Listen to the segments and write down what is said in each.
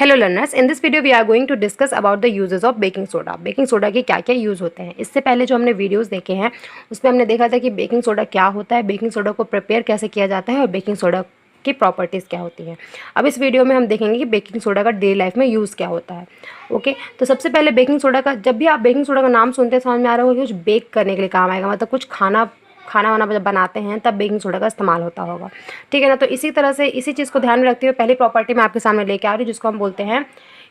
Hello learners, in this video we are going to discuss about the uses of baking soda. Baking soda के क्या क्या use होते हैं। इससे पहले जो हमने वीडियोस देखे हैं उसमें हमने देखा था कि बेकिंग सोडा क्या होता है, बेकिंग सोडा को प्रिपेयर कैसे किया जाता है और बेकिंग सोडा की प्रॉपर्टीज़ क्या होती हैं। अब इस वीडियो में हम देखेंगे कि बेकिंग सोडा का डेली लाइफ में यूज़ क्या होता है। ओके, तो सबसे पहले बेकिंग सोडा का, जब भी आप बेकिंग सोडा का नाम सुनते हैं समझ में आ रहा होगा कि कुछ बेक करने के लिए काम आएगा, मतलब कुछ खाना वाना जब बनाते हैं तब बेकिंग सोडा का इस्तेमाल होता होगा। ठीक है ना। तो इसी तरह से इसी चीज़ को ध्यान में रखते हुए पहली प्रॉपर्टी मैं आपके सामने लेके आ रही हूँ जिसको हम बोलते हैं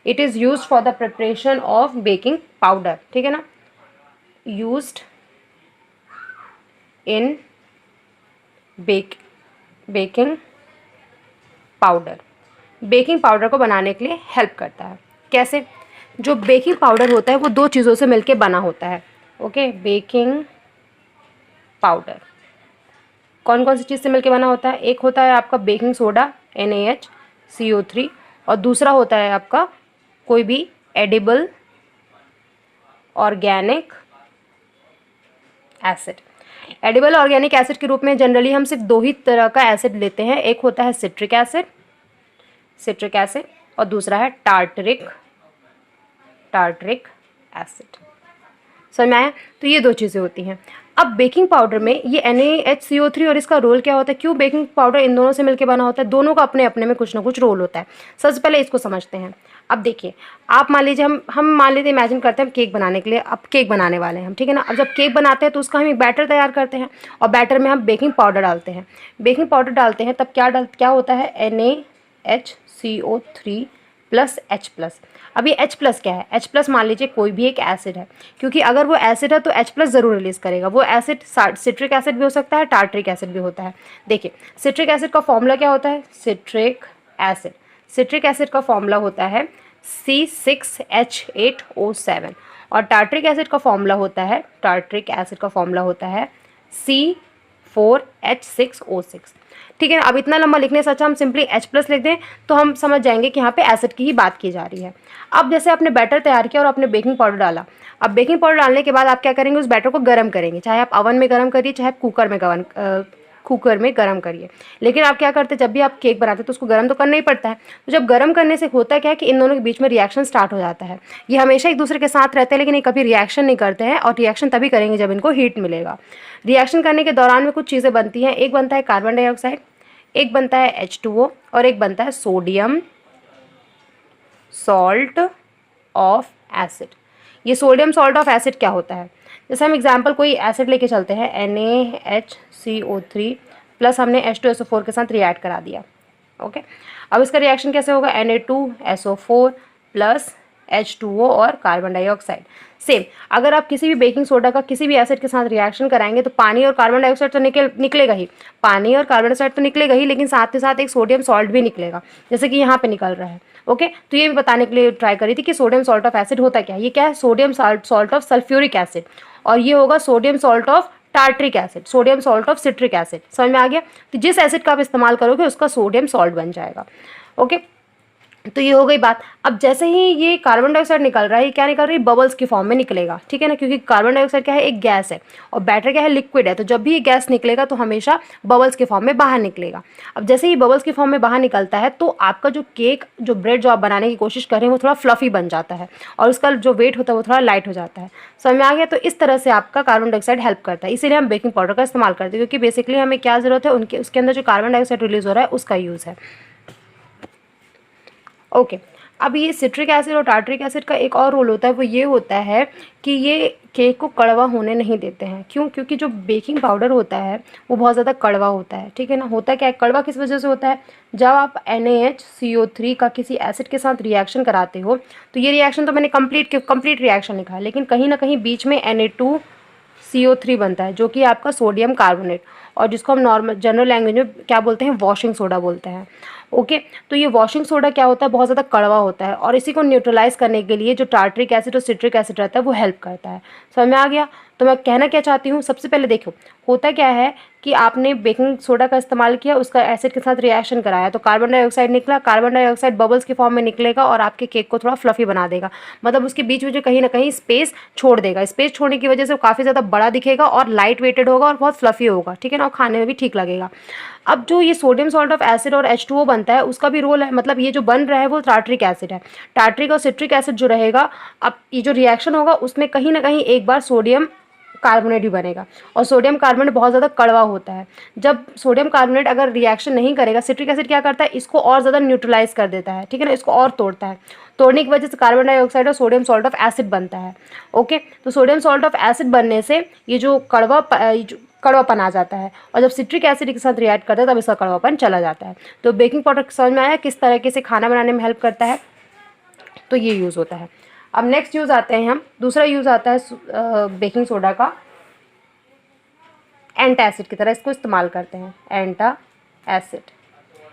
it is use for the preparation of baking powder. ठीक है ना, used in baking powder. Baking powder को बनाने के लिए हेल्प करता है। कैसे? जो बेकिंग पाउडर होता है वो दो चीज़ों से मिलके बना होता है। ओके, बेकिंग पाउडर कौन कौन सी चीज़ से मिलके बना होता है? एक होता है आपका बेकिंग सोडा NaHCO3 और दूसरा होता है आपका कोई भी edible organic acid. Edible organic acid के रूप में जनरली हम सिर्फ दो ही तरह का एसिड लेते हैं। एक होता है सिट्रिक एसिड और दूसरा है टार्टरिक एसिड। समझ में आया? तो ये दो चीज़ें होती हैं। अब बेकिंग पाउडर में ये NaHCO3 और इसका रोल क्या होता है, क्यों बेकिंग पाउडर इन दोनों से मिलकर बना होता है? दोनों का अपने अपने में कुछ ना कुछ रोल होता है। सबसे पहले इसको समझते हैं। अब देखिए, आप मान लीजिए हम मान लीजिए इमेजिन करते हैं हम केक बनाने के लिए, अब केक बनाने वाले हैं हम। ठीक है ना। अब जब केक बनाते हैं तो उसका हम एक बैटर तैयार करते हैं और बैटर में हम बेकिंग पाउडर डालते हैं। बेकिंग पाउडर डालते हैं तब क्या होता है? NaHCO3 plus H+। अब ये H+ क्या है? H+ मान लीजिए कोई भी एक एसिड है, क्योंकि अगर वो एसिड है तो H+ ज़रूर रिलीज़ करेगा। वो एसिड सिट्रिक एसिड भी हो सकता है, टार्टरिक एसिड भी होता है। देखिए, सिट्रिक एसिड का फॉर्मूला क्या होता है? सिट्रिक एसिड का फॉर्मूला होता है C6H8O7 और टार्टरिक एसिड का फॉर्मूला होता है C4H6O6। ठीक है। अब इतना लंबा लिखने से अच्छा हम सिंपली H+ लिख दें तो हम समझ जाएंगे कि यहाँ पे एसिड की ही बात की जा रही है। अब जैसे आपने बैटर तैयार किया और आपने बेकिंग पाउडर डाला। अब बेकिंग पाउडर डालने के बाद आप क्या करेंगे? उस बैटर को गर्म करेंगे, चाहे आप ओवन में गर्म करिए चाहे आप कुकर में गर्म करिए। लेकिन आप क्या करते हैं, जब भी आप केक बनाते हैं तो उसको गर्म तो करना ही पड़ता है। तो जब गर्म करने से होता क्या है कि इन दोनों के बीच में रिएक्शन स्टार्ट हो जाता है। ये हमेशा एक दूसरे के साथ रहते हैं लेकिन ये कभी रिएक्शन नहीं करते हैं, और रिएक्शन तभी करेंगे जब इनको हीट मिलेगा। रिएक्शन करने के दौरान में कुछ चीज़ें बनती हैं। एक बनता है कार्बन डाइऑक्साइड, एक बनता है H2O और एक बनता है सोडियम सॉल्ट ऑफ एसिड। ये सोडियम सॉल्ट ऑफ एसिड क्या होता है? जैसे हम एग्जांपल कोई एसिड लेके चलते हैं, NaHCO3 प्लस हमने H2SO4 के साथ रिएक्ट करा दिया। ओके, अब इसका रिएक्शन कैसे होगा? Na2SO4 प्लस H2O और कार्बन डाइऑक्साइड। सेम, अगर आप किसी भी बेकिंग सोडा का किसी भी एसिड के साथ रिएक्शन कराएंगे तो पानी और कार्बन डाइऑक्साइड तो निकलेगा ही, लेकिन साथ ही साथ एक सोडियम सॉल्ट भी निकलेगा, जैसे कि यहाँ पे निकल रहा है। ओके, तो ये भी बताने के लिए ट्राई करी थी कि सोडियम सॉल्ट ऑफ एसिड होता क्या है। ये क्या है? Sodium salt of sulphuric acid, और ये होगा sodium salt of tartaric acid, sodium salt of citric acid. समझ में आ गया? तो जिस एसिड का आप इस्तेमाल करोगे उसका सोडियम सॉल्ट बन जाएगा। ओके, तो ये हो गई बात। अब जैसे ही ये कार्बन डाइऑक्साइड निकल रहा है, क्या निकल रही है? बबल्स की फॉर्म में निकलेगा। ठीक है ना, क्योंकि कार्बन डाइऑक्साइड क्या है? एक गैस है और बैटर क्या है? लिक्विड है। तो जब भी ये गैस निकलेगा तो हमेशा बबल्स के फॉर्म में बाहर निकलेगा। अब जैसे ही बबल्स के फॉर्म में बाहर निकलता है तो आपका जो केक, जो ब्रेड जो आप बनाने की कोशिश कर रहे हैं वो थोड़ा फ्लफी बन जाता है और उसका जो वेट होता है वो थोड़ा लाइट हो जाता है। समझ में आ गया? तो इस तरह से आपका कार्बन डाइऑक्साइड हेल्प करता है। इसीलिए हम बेकिंग पाउडर का इस्तेमाल करते हैं, क्योंकि बेसिकली हमें क्या ज़रूरत है? उसके अंदर जो कार्बन डाइऑक्साइड रिलीज हो रहा है उसका यूज़ है। ओके, अब ये सिट्रिक एसिड और टार्टरिक एसिड का एक और रोल होता है, वो ये होता है कि ये केक को कड़वा होने नहीं देते हैं। क्यों? क्योंकि जो बेकिंग पाउडर होता है वो बहुत ज़्यादा कड़वा होता है। ठीक है ना। होता क्या है? कड़वा किस वजह से होता है? जब आप NaHCO3 का किसी एसिड के साथ रिएक्शन कराते हो तो ये रिएक्शन तो मैंने कंप्लीट रिएक्शन लिखा है, लेकिन कहीं ना कहीं बीच में Na2CO3 बनता है जो कि आपका सोडियम कार्बोनेट, और जिसको हम नॉर्मल जनरल लैंग्वेज में क्या बोलते हैं? वॉशिंग सोडा बोलते हैं। ओके, तो ये वॉशिंग सोडा क्या होता है? बहुत ज़्यादा कड़वा होता है और इसी को न्यूट्रलाइज करने के लिए जो टार्टरिक एसिड और सिट्रिक एसिड रहता है वो हेल्प करता है। समझ में आ गया? तो मैं कहना क्या चाहती हूँ, सबसे पहले देखो होता क्या है कि आपने बेकिंग सोडा का इस्तेमाल किया, उसका एसिड के साथ रिएक्शन कराया तो कार्बन डाइऑक्साइड निकला। कार्बन डाइऑक्साइड बबल्स के फॉर्म में निकलेगा और आपके केक को थोड़ा फ्लफी बना देगा, मतलब उसके बीच में जो कहीं ना कहीं स्पेस छोड़ देगा। स्पेस छोड़ने की वजह से वो काफ़ी ज़्यादा बड़ा दिखेगा और लाइट वेटेड होगा और बहुत फ्लफी होगा। ठीक है ना, और खाने में भी ठीक लगेगा। अब जो ये सोडियम सॉल्ट ऑफ एसिड और H2O बनता बनता है उसका भी रोल है, मतलब ये जो बन रहा है वो टार्ट्रिक एसिड है। टार्ट्रिक और सिट्रिक एसिड जो रहेगा, अब ये जो रिएक्शन होगा उसमें कहीं ना कहीं एक बार सोडियम कार्बोनेट भी बनेगा, और सोडियम कार्बोनेट बहुत ज़्यादा कड़वा होता है। जब सोडियम कार्बोनेट अगर रिएक्शन नहीं करेगा, सिट्रिक एसिड क्या करता है, इसको और ज़्यादा न्यूट्रलाइज कर देता है, ठीक है ना, इसको और तोड़ता है। तोड़ने की वजह से कार्बन डाइऑक्साइड और सोडियम सॉल्ट ऑफ एसिड बनता है। ओके, तो सोडियम सॉल्ट ऑफ एसिड बनने से ये जो कड़वापन आ जाता है, और जब सिट्रिक एसिड के साथ रिएक्ट करता है तब इसका कड़वापन चला जाता है। तो बेकिंग पाउडर समझ में आया किस तरीके से खाना बनाने में हेल्प करता है, तो ये यूज़ होता है। अब नेक्स्ट यूज़ आते हैं हम, दूसरा यूज़ आता है बेकिंग सोडा का एंटा एसिड की तरह इसको इस्तेमाल करते हैं। एंटा एसिड,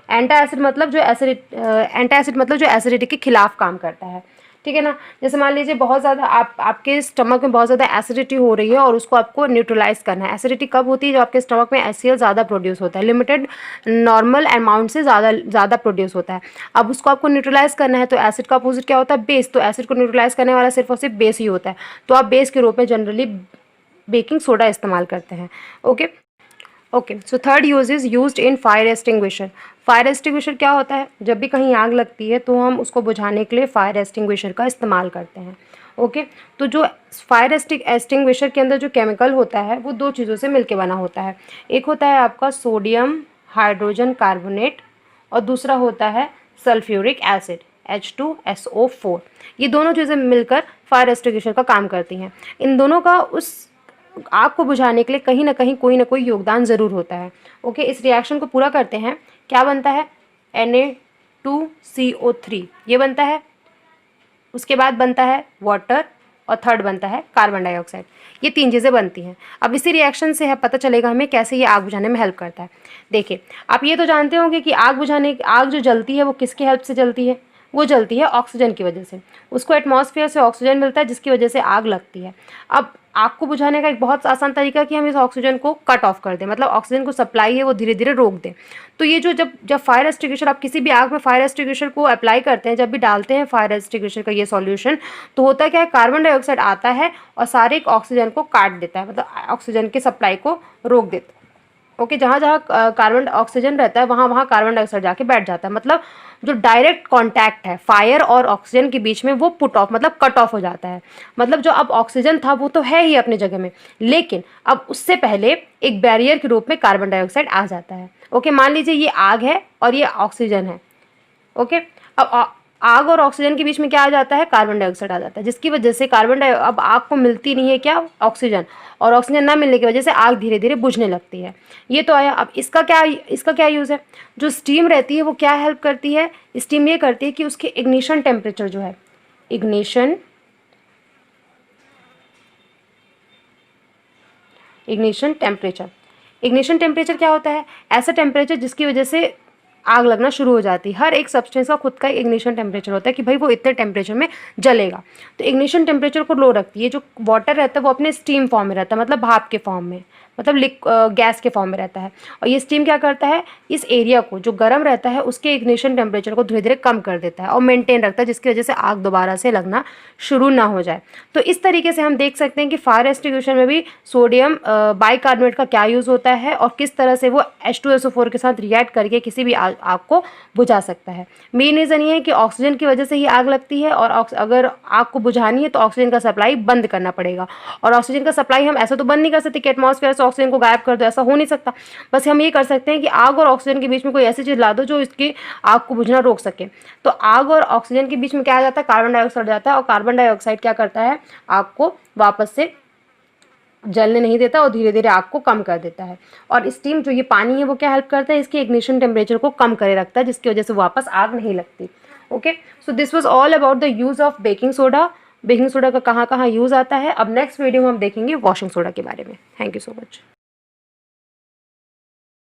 एंटा एसिड मतलब जो एंटा एसिड मतलब जो एसिडिटी के खिलाफ काम करता है, ठीक है ना। जैसे मान लीजिए बहुत ज़्यादा आपके स्टमक में बहुत ज़्यादा एसिडिटी हो रही है और उसको आपको न्यूट्रलाइज करना है। एसिडिटी कब होती है, जब आपके स्टमक में HCl ज़्यादा प्रोड्यूस होता है, लिमिटेड नॉर्मल अमाउंट से ज़्यादा प्रोड्यूस होता है। अब उसको आपको न्यूट्रलाइज करना है, तो एसिड का अपोजिट क्या होता है, बेस। तो एसिड को न्यूट्रलाइज करने वाला सिर्फ और सिर्फ बेस ही होता है, तो आप बेस के रूप में जनरली बेकिंग सोडा इस्तेमाल करते हैं। Okay, so third use is used in fire extinguisher. Fire extinguisher क्या होता है, जब भी कहीं आग लगती है तो हम उसको बुझाने के लिए फायर एक्सटिंग्विशर का इस्तेमाल करते हैं। ओके, तो जो फायर एक्सटिंग्विशर के अंदर जो केमिकल होता है वो दो चीज़ों से मिलके बना होता है। एक होता है आपका सोडियम हाइड्रोजन कार्बोनेट, और दूसरा होता है सल्फ्यूरिक एसिड H2SO4। ये दोनों चीज़ें मिलकर फायर एक्सटिंग्विशर का काम करती हैं। इन दोनों का उस आग को बुझाने के लिए कहीं ना कहीं कोई ना कोई योगदान ज़रूर होता है। ओके, इस रिएक्शन को पूरा करते हैं, क्या बनता है, Na2CO3 ये बनता है, उसके बाद बनता है वाटर, और थर्ड बनता है कार्बन डाइऑक्साइड। ये तीन चीज़ें बनती हैं। अब इसी रिएक्शन से पता चलेगा हमें कैसे ये आग बुझाने में हेल्प करता है। देखिए, आप ये तो जानते होंगे कि आग जो जलती है वो किसकी हेल्प से जलती है, वो जलती है ऑक्सीजन की वजह से। उसको एटमॉस्फेयर से ऑक्सीजन मिलता है जिसकी वजह से आग लगती है। अब आग को बुझाने का एक बहुत आसान तरीका कि हम इस ऑक्सीजन को कट ऑफ कर दें, मतलब ऑक्सीजन को सप्लाई है वो धीरे धीरे रोक दें। तो ये जो जब फायर एक्सटिंग्विशर, आप किसी भी आग में फायर एक्सटिंग्विशर को अप्लाई करते हैं, जब भी डालते हैं फायर एक्सटिंग्विशर का ये सॉल्यूशन, तो होता क्या है, कार्बन डाइऑक्साइड आता है और सारे ऑक्सीजन को काट देता है, मतलब ऑक्सीजन की सप्लाई को रोक देता है। ओके, जहाँ जहाँ कार्बन ऑक्सीजन रहता है वहाँ वहाँ कार्बन डाइऑक्साइड जाके बैठ जाता है, मतलब जो डायरेक्ट कांटेक्ट है फायर और ऑक्सीजन के बीच में वो पुट ऑफ मतलब कट ऑफ हो जाता है। मतलब जो अब ऑक्सीजन था वो तो है ही अपनी जगह में, लेकिन अब उससे पहले एक बैरियर के रूप में कार्बन डाइऑक्साइड आ जाता है। ओके, मान लीजिए ये आग है और ये ऑक्सीजन है। ओके, अब आग और ऑक्सीजन के बीच में क्या आ जाता है, कार्बन डाइऑक्साइड आ जाता है, जिसकी वजह से अब आग को मिलती नहीं है क्या, ऑक्सीजन, और ऑक्सीजन ना मिलने की वजह से आग धीरे धीरे बुझने लगती है। ये तो आया। अब इसका क्या यूज़ है, जो स्टीम रहती है वो क्या हेल्प करती है, स्टीम ये करती है कि उसके इग्निशन टेम्परेचर जो है, इग्निशन टेम्परेचर क्या होता है, ऐसा टेम्परेचर जिसकी वजह से आग लगना शुरू हो जाती है। हर एक सब्सटेंस का खुद का इग्निशन टेम्परेचर होता है कि भाई वो इतने टेम्परेचर में जलेगा। तो इग्निशन टेम्परेचर को लो रखती है। जो वाटर रहता है वो अपने स्टीम फॉर्म में रहता है, मतलब भाप के फॉर्म में, मतलब गैस के फॉर्म में रहता है। और ये स्टीम क्या करता है, इस एरिया को जो गर्म रहता है उसके इग्निशन टेम्परेचर को धीरे धीरे कम कर देता है और मेंटेन रखता है, जिसकी वजह से आग दोबारा से लगना शुरू ना हो जाए। तो इस तरीके से हम देख सकते हैं कि फायर एक्सटिंग्विशर में भी सोडियम बाइकार्बोनेट का क्या यूज़ होता है और किस तरह से वो H2SO4 के साथ रिएक्ट करके किसी भी आग को बुझा सकता है। मेन रीज़न ये है कि ऑक्सीजन की वजह से ही आग लगती है, और अगर आग को बुझानी है तो ऑक्सीजन का सप्लाई बंद करना पड़ेगा। और ऑक्सीजन का सप्लाई हम ऐसा तो बंद नहीं कर सकते कि एटमॉस्फेयर से ऑक्सीजन को गायब कर दो, ऐसा हो नहीं सकता। बस हम ये कर सकते हैं कि आग और ऑक्सीजन के बीच में कोई ऐसी चीज़ ला दो जो इसकी आग को बुझना रोक सके। तो आग और ऑक्सीजन के बीच में क्या आ जाता है, कार्बन डाइऑक्साइड जाता है, और कार्बन डाइऑक्साइड क्या करता है, आग को वापस से जलने नहीं देता और धीरे धीरे आग को कम कर देता है। और स्टीम जो ये पानी है वो क्या हेल्प करता है, इसके इग्निशन टेम्परेचर को कम करे रखता है, जिसकी वजह से वापस आग नहीं लगती। Okay, so this was all about the use of baking soda. Baking soda का कहाँ कहाँ यूज़ आता है। अब नेक्स्ट वीडियो में हम देखेंगे वॉशिंग सोडा के बारे में। Thank you so much.